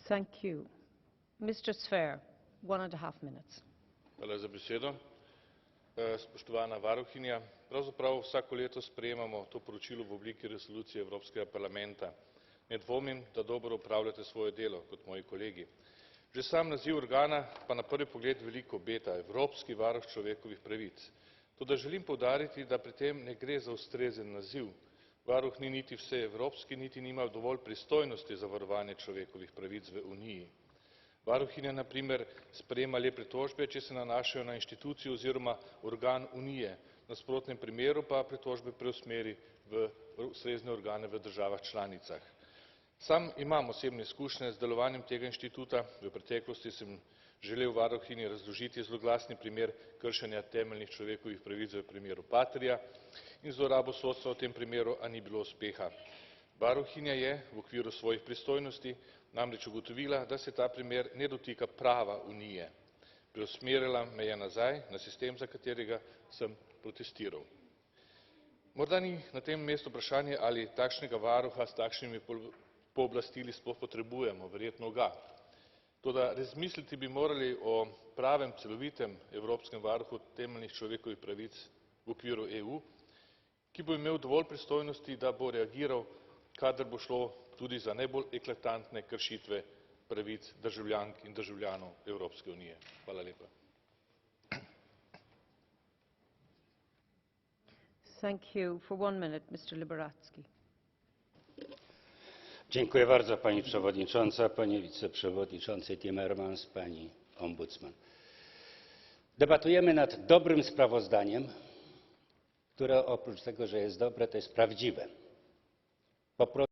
Thank you. Mr. Sver, 1.5 minutes. Hvala za besedo. Spoštovana varuhinja, pravzaprav vsako leto sprejemamo to poročilo v obliki resolucije Evropskega parlamenta. Ne dvomim, da dobro opravljate svoje delo, kot moji kolegi. Že sam naziv organa pa na prvi pogled veliko obeta, Evropski varuh človekovih pravic. Toda želim poudariti, da pri tem ne gre za ustrezen naziv. Varuh ni niti vseevropski, niti nima dovolj pristojnosti za varovanje človekovih pravic v Uniji. Varuhinja na primer sprejema le pritožbe, če se nanašajo na inštitucijo oziroma organ Unije, v nasprotnem primeru pa pritožbe preusmeri v ustrezne organe v državah članicah. Sam imam osebne izkušnje z delovanjem tega inštituta, v preteklosti sem želel varuhinji razložiti zloglasni primer kršenja temeljnih človekovih pravic v primeru Patrija in zlorabo sodstva v tem primeru, a ni bilo uspeha. Varuhinja je v okviru svojih pristojnosti namreč ugotovila, da se ta primer ne dotika prava Unije. Preusmerila me je nazaj na sistem, za katerega sem protestiral. Morda ni na tem mestu vprašanje, ali takšnega varuha s takšnimi pooblastili sploh potrebujemo, verjetno ga. Toda razmisliti bi morali o pravem celovitem evropskem varuhu temeljnih človekovih pravic v okviru EU, ki bo imel dovolj pristojnosti, da bo reagiral, kadar bo šlo tudi za najbolj eklatantne kršitve pravic državljank in državljanov Evropske unije. Hvala lepa. Thank you. For 1 minute, Mr. Liberadzki. Dziękuję bardzo pani przewodnicząca, panie wiceprzewodniczący Timmermans, pani ombudsman. Debatujemy nad dobrym sprawozdaniem, które oprócz tego, że jest dobre, to jest prawdziwe. Po